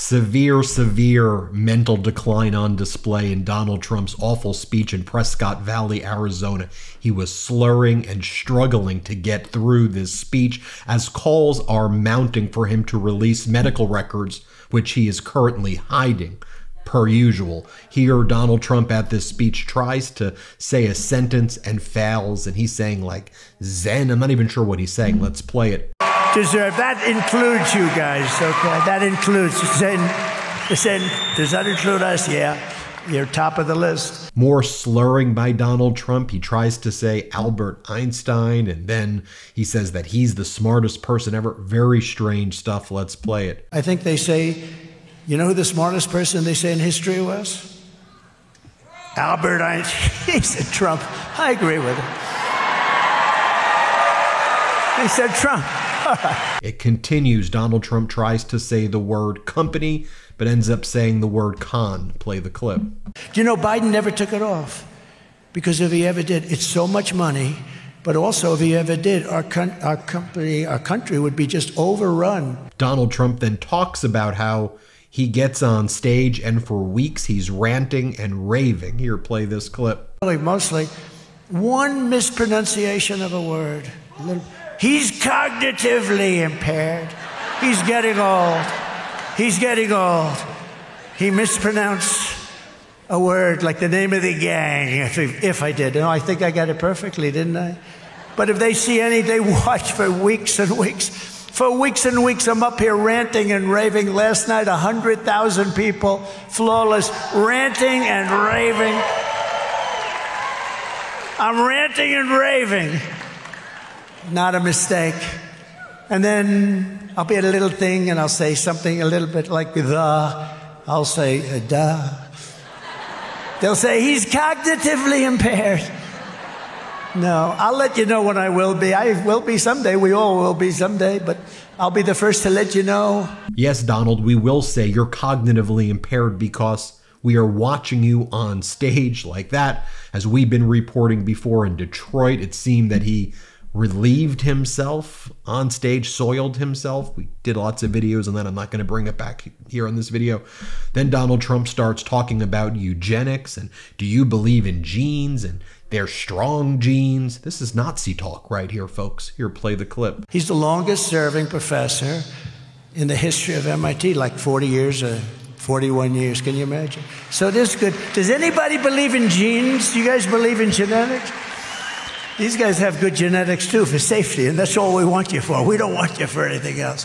Severe mental decline on display in Donald Trump's awful speech in Prescott Valley, Arizona. He was slurring and struggling to get through this speech as calls are mounting for him to release medical records, which he is currently hiding. Per usual. Here, Donald Trump at this speech tries to say a sentence and fails, and he's saying like Zen. I'm not even sure what he's saying. Let's play it. Deserve. That includes you guys, okay? That includes Zen. Does that include us? Yeah. You're top of the list. More slurring by Donald Trump. He tries to say Albert Einstein, and then he says that he's the smartest person ever. Very strange stuff. Let's play it. I think they say, you know who the smartest person they say in history was? Albert Einstein. He said Trump. I agree with him. He said Trump. It continues. Donald Trump tries to say the word company, but ends up saying the word con. Play the clip. Do you know Biden never took it off? Because if he ever did, it's so much money. But also, if he ever did, our country would be just overrun. Donald Trump then talks about how he gets on stage and for weeks he's ranting and raving. Here, play this clip. Mostly one mispronunciation of a word. He's cognitively impaired. He's getting old. He's getting old. He mispronounced a word like the name of the gang, if I did. I think I got it perfectly, didn't I? But if they see any, they watch for weeks and weeks. For weeks and weeks, I'm up here ranting and raving. Last night, 100,000 people, flawless, ranting and raving. I'm ranting and raving. Not a mistake. And then I'll be at a little thing and I'll say something a little bit like the. I'll say, duh. They'll say, he's cognitively impaired. No, I'll let you know when I will be. I will be someday. We all will be someday, but I'll be the first to let you know. Yes, Donald, we will say you're cognitively impaired because we are watching you on stage like that. As we've been reporting before in Detroit, it seemed that he relieved himself on stage, soiled himself. We did lots of videos on that. I'm not going to bring it back here on this video. Then Donald Trump starts talking about eugenics and do you believe in genes and they're strong genes. This is Nazi talk right here, folks. Here, play the clip. He's the longest serving professor in the history of MIT, like 40 years or 41 years. Can you imagine? So this is good. Does anybody believe in genes? Do you guys believe in genetics? These guys have good genetics, too, for safety, and that's all we want you for. We don't want you for anything else.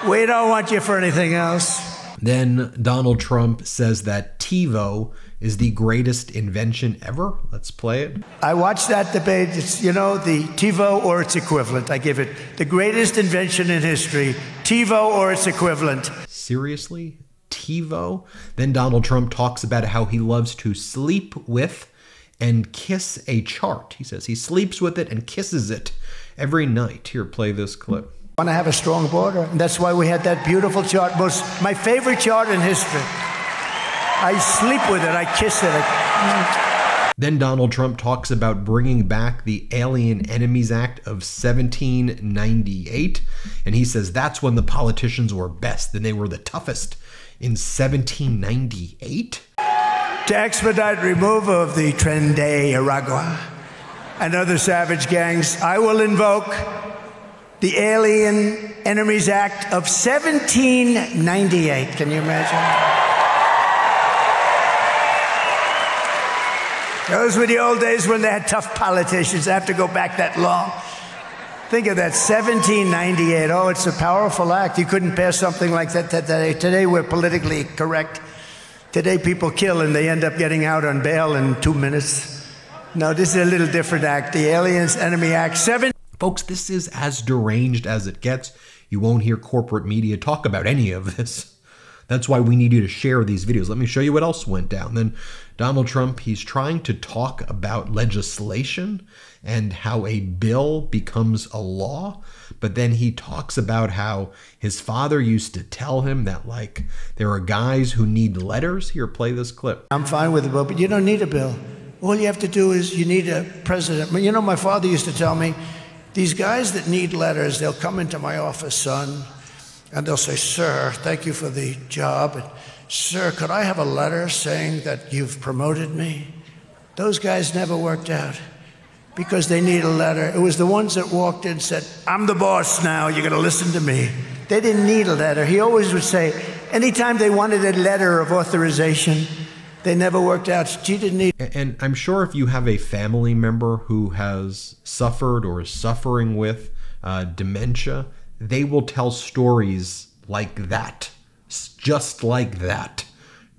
We don't want you for anything else. Then Donald Trump says that TiVo is the greatest invention ever. Let's play it. I watched that debate. It's, you know, the TiVo or its equivalent. I give it the greatest invention in history, TiVo or its equivalent. Seriously? TiVo? Then Donald Trump talks about how he loves to sleep with and kiss a chart. He says he sleeps with it and kisses it every night. Here, play this clip. I want to have a strong border, and that's why we had that beautiful chart, my favorite chart in history. I sleep with it, I kiss it. Then Donald Trump talks about bringing back the Alien Enemies Act of 1798, and he says that's when the politicians were best, and they were the toughest in 1798. To expedite removal of the Tren de Aragua and other savage gangs, I will invoke the Alien Enemies Act of 1798. Can you imagine? Those were the old days when they had tough politicians. I have to go back that long. Think of that, 1798. Oh, it's a powerful act. You couldn't pass something like that today. Today we're politically correct. Today people kill and they end up getting out on bail in 2 minutes. No, this is a little different act. The Aliens Enemy Act. Folks, this is as deranged as it gets. You won't hear corporate media talk about any of this. That's why we need you to share these videos. Let me show you what else went down. Then Donald Trump, he's trying to talk about legislation and how a bill becomes a law. But then he talks about how his father used to tell him that, like, there are guys who need letters. Here, play this clip. I'm fine with the bill, but you don't need a bill. All you have to do is you need a president. You know, my father used to tell me, these guys that need letters, they'll come into my office, son, And they'll say, "Sir, thank you for the job. And, sir, could I have a letter saying that you've promoted me?" Those guys never worked out because they need a letter. It was the ones that walked in and said, "I'm the boss now, you're gonna listen to me." They didn't need a letter. He always would say, anytime they wanted a letter of authorization, they never worked out. She didn't need. And I'm sure if you have a family member who has suffered or is suffering with dementia, they will tell stories like that, just like that,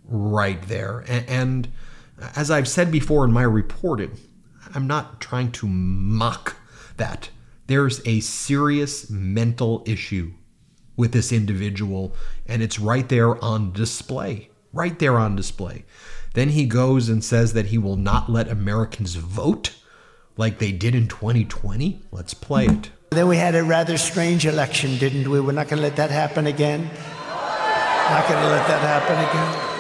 right there. And as I've said before in my reporting, I'm not trying to mock that. There's a serious mental issue with this individual, and it's right there on display. Right there on display. Then he goes and says that he will not let Americans vote like they did in 2020. Let's play it. Then we had a rather strange election, didn't we? We're not going to let that happen again. Not going to let that happen again.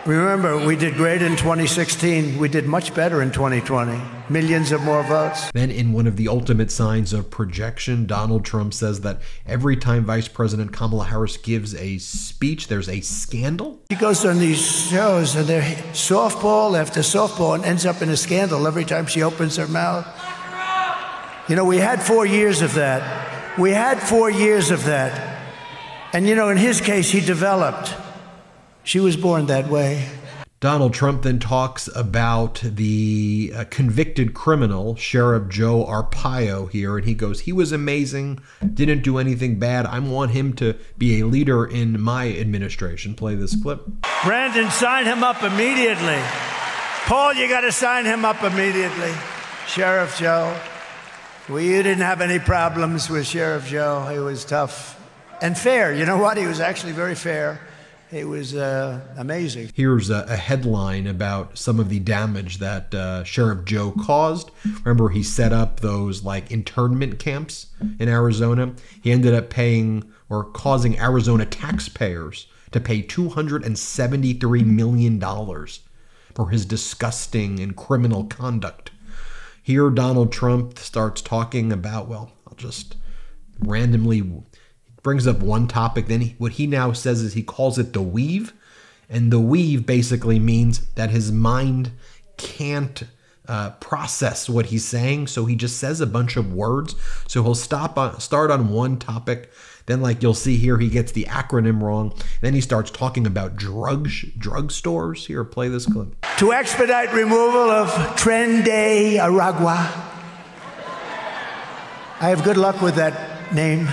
Remember, we did great in 2016. We did much better in 2020. Millions of more votes. Then in one of the ultimate signs of projection, Donald Trump says that every time Vice President Kamala Harris gives a speech, there's a scandal. She goes on these shows and they're softball after softball and ends up in a scandal every time she opens her mouth. You know, we had 4 years of that. We had 4 years of that. And, you know, in his case, he developed. She was born that way. Donald Trump then talks about the convicted criminal, Sheriff Joe Arpaio here, and he goes, he was amazing, didn't do anything bad. I want him to be a leader in my administration. Play this clip. Brandon, sign him up immediately. Paul, you got to sign him up immediately. Sheriff Joe. Well, you didn't have any problems with Sheriff Joe. He was tough and fair. You know what? He was actually very fair. It was amazing. Here's a headline about some of the damage that Sheriff Joe caused. Remember, he set up those like internment camps in Arizona. He ended up paying or causing Arizona taxpayers to pay $273 million for his disgusting and criminal conduct. Here, Donald Trump starts talking about, well, I'll just randomly brings up one topic. Then what he now says is he calls it the weave. And the weave basically means that his mind can't process what he's saying. So he just says a bunch of words. So he'll start on one topic. Then like you'll see here, he gets the acronym wrong. Then he starts talking about drugstores. Here, play this clip. To expedite removal of Tren de Aragua. I have good luck with that name.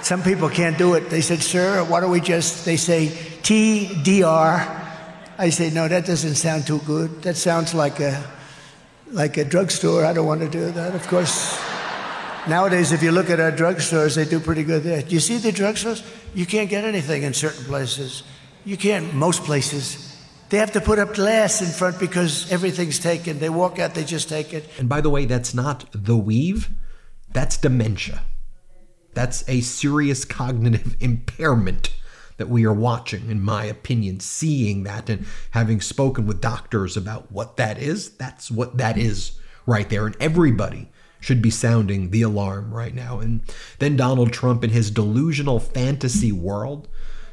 Some people can't do it. They said, sir, why don't we just, they say TDR. I say, no, that doesn't sound too good. That sounds like a drugstore. I don't want to do that. Of course, nowadays, if you look at our drugstores, they do pretty good there. Do you see the drugstores? You can't get anything in certain places. You can't, most places. They have to put up glass in front because everything's taken. They walk out, they just take it. And by the way, that's not the weave. That's dementia. That's a serious cognitive impairment that we are watching, in my opinion, seeing that and having spoken with doctors about what that is. That's what that is right there. And everybody should be sounding the alarm right now. And then Donald Trump, in his delusional fantasy world,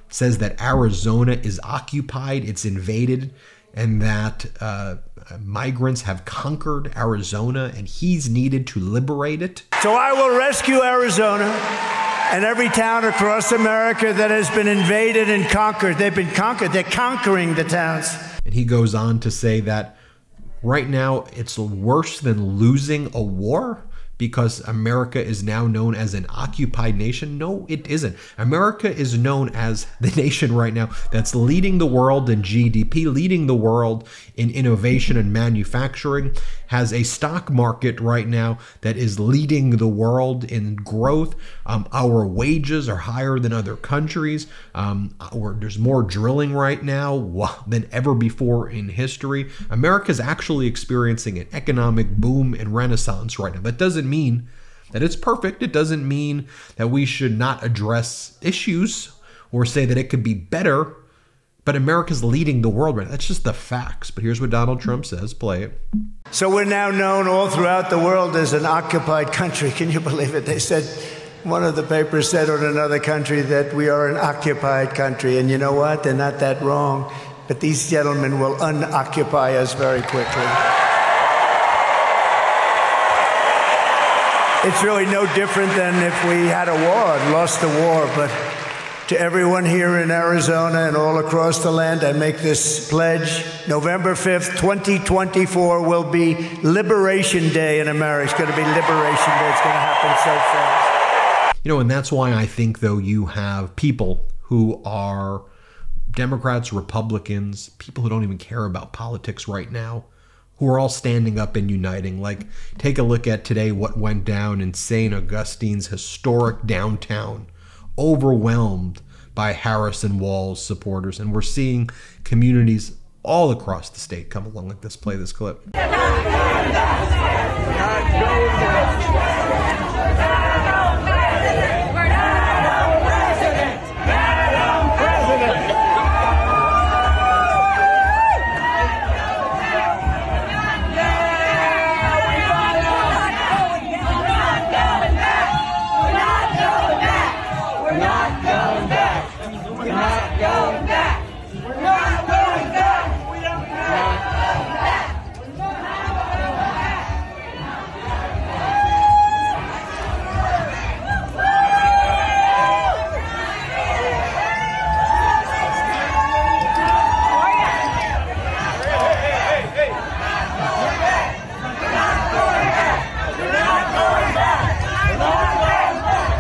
says that Arizona is occupied, it's invaded, and that migrants have conquered Arizona and he's needed to liberate it. So I will rescue Arizona and every town across America that has been invaded and conquered. They've been conquered. They're conquering the towns. And he goes on to say that right now it's worse than losing a war because America is now known as an occupied nation. No, it isn't. America is known as the nation right now that's leading the world in GDP, leading the world in innovation and manufacturing, has a stock market right now that is leading the world in growth. Our wages are higher than other countries. There's more drilling right now than ever before in history. America is actually experiencing an economic boom and renaissance right now. That doesn't mean that it's perfect. It doesn't mean that we should not address issues or say that it could be better. But America's leading the world right now. That's just the facts. But here's what Donald Trump says. Play it. So we're now known all throughout the world as an occupied country. Can you believe it? They said One of the papers said on another country that we are an occupied country, and you know what? They're not that wrong, but these gentlemen will unoccupy us very quickly. It's really no different than if we had a war and lost the war, but to everyone here in Arizona and all across the land, I make this pledge. November 5th, 2024 will be Liberation Day in America. It's going to be Liberation Day. It's going to happen so fast. You know, and that's why I think, though, you have people who are Democrats, Republicans, people who don't even care about politics right now, who are all standing up and uniting. Like, take a look at today what went down in St. Augustine's historic downtown, overwhelmed by Harrison Walls supporters. And we're seeing communities all across the state come along. Like this. Play this clip.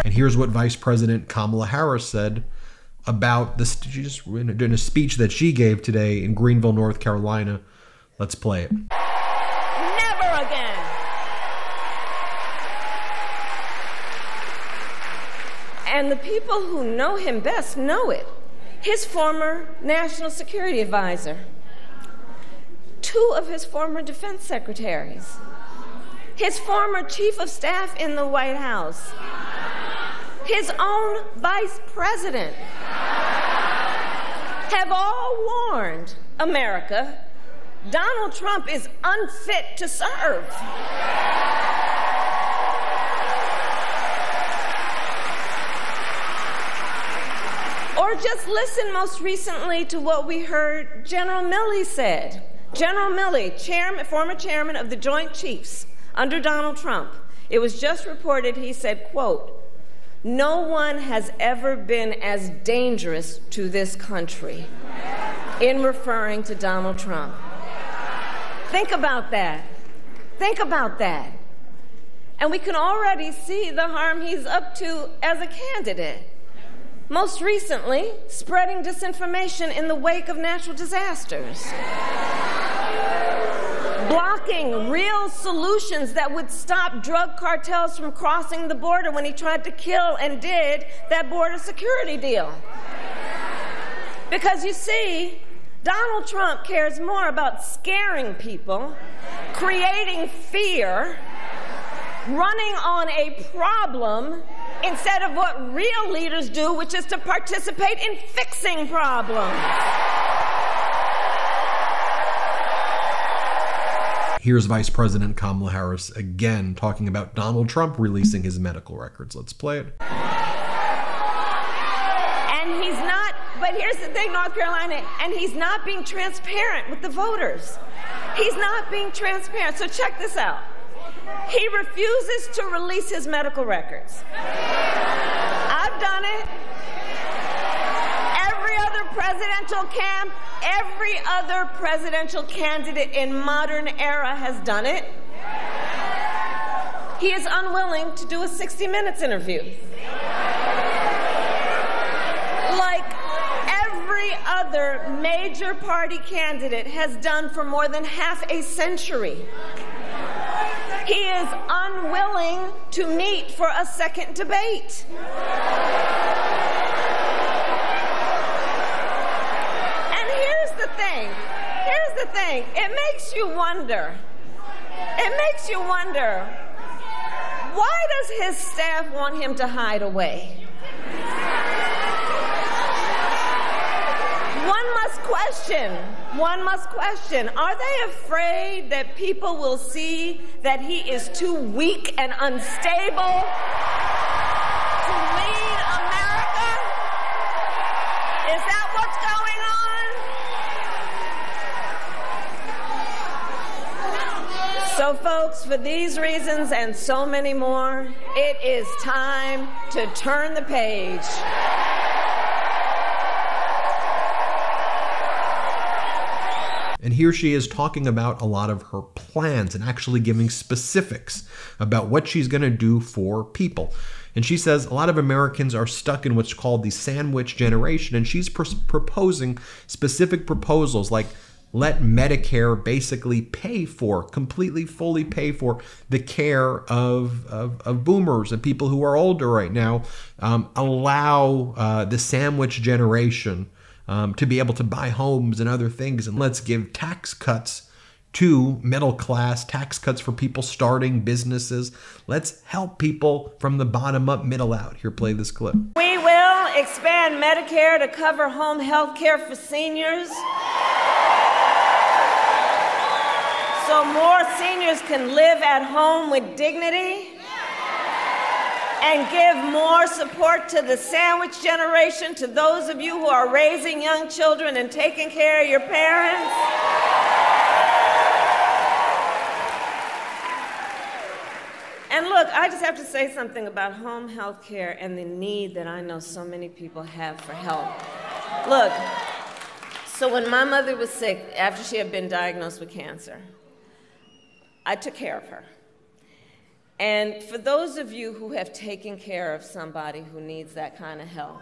Here's what Vice President Kamala Harris said about this, just in a speech that she gave today in Greenville, North Carolina. Let's play it. Never again. And the people who know him best know it. His former national security advisor, 2 of his former defense secretaries, his former chief of staff in the White House, his own vice president, have all warned America Donald Trump is unfit to serve. Or just listen most recently to what we heard General Milley said. General Milley, former chairman of the Joint Chiefs under Donald Trump. It was just reported, he said, quote, "No one has ever been as dangerous to this country," in referring to Donald Trump. Think about that. Think about that. And we can already see the harm he's up to as a candidate. Most recently, spreading disinformation in the wake of natural disasters. Blocking real solutions that would stop drug cartels from crossing the border when he tried to kill and did that border security deal. Because you see, Donald Trump cares more about scaring people, creating fear, running on a problem, instead of what real leaders do, which is to participate in fixing problems. Here's Vice President Kamala Harris again talking about Donald Trump releasing his medical records. Let's play it. And he's not, but here's the thing, North Carolina, and he's not being transparent with the voters. He's not being transparent. So check this out. He refuses to release his medical records. I've done it. Every other presidential candidate in modern era has done it. He is unwilling to do a 60 Minutes interview. Like every other major party candidate has done for more than half a century. He is unwilling to meet for a second debate. Here's the thing. It makes you wonder. Why does his staff want him to hide away? One must question. Are they afraid that people will see that he is too weak and unstable? Is that what's going on? So folks, for these reasons and so many more, it is time to turn the page. And here she is talking about a lot of her plans and actually giving specifics about what she's going to do for people. And she says a lot of Americans are stuck in what's called the sandwich generation, and she's proposing specific proposals like let Medicare basically pay for, completely, fully pay for the care of boomers and people who are older right now. Allow the sandwich generation to be able to buy homes and other things. And let's give tax cuts to middle class, tax cuts for people starting businesses. Let's help people from the bottom up, middle out. Here, play this clip. We will expand Medicare to cover home health care for seniors, so more seniors can live at home with dignity, and give more support to the sandwich generation, to those of you who are raising young children and taking care of your parents. And look, I just have to say something about home health care and the need that I know so many people have for help. Look, so when my mother was sick, after she had been diagnosed with cancer, I took care of her. And for those of you who have taken care of somebody who needs that kind of help,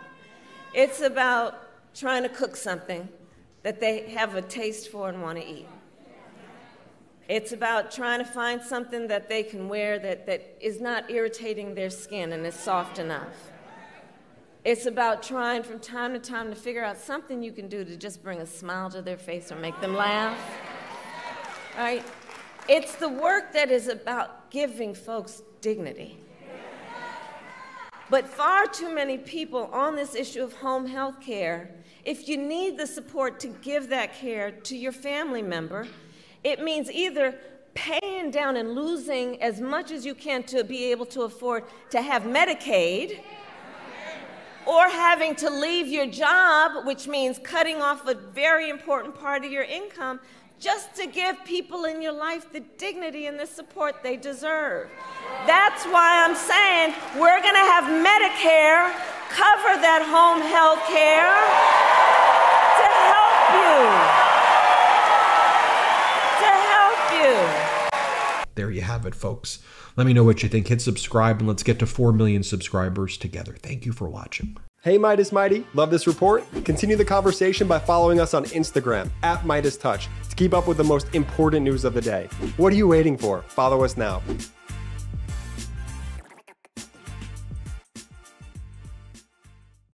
it's about trying to cook something that they have a taste for and want to eat. It's about trying to find something that they can wear that is not irritating their skin and is soft enough. It's about trying from time to time to figure out something you can do to just bring a smile to their face or make them laugh, right? It's the work that is about giving folks dignity. But far too many people on this issue of home health care, if you need the support to give that care to your family member, it means either paying down and losing as much as you can to be able to afford to have Medicaid, or having to leave your job, which means cutting off a very important part of your income, just to give people in your life the dignity and the support they deserve. That's why I'm saying we're going to have Medicare cover that home health care to help you. To help you. There you have it, folks. Let me know what you think. Hit subscribe and let's get to 4 million subscribers together. Thank you for watching. Hey Meidas Mighty, love this report? Continue the conversation by following us on Instagram @MeidasTouch to keep up with the most important news of the day. What are you waiting for? Follow us now.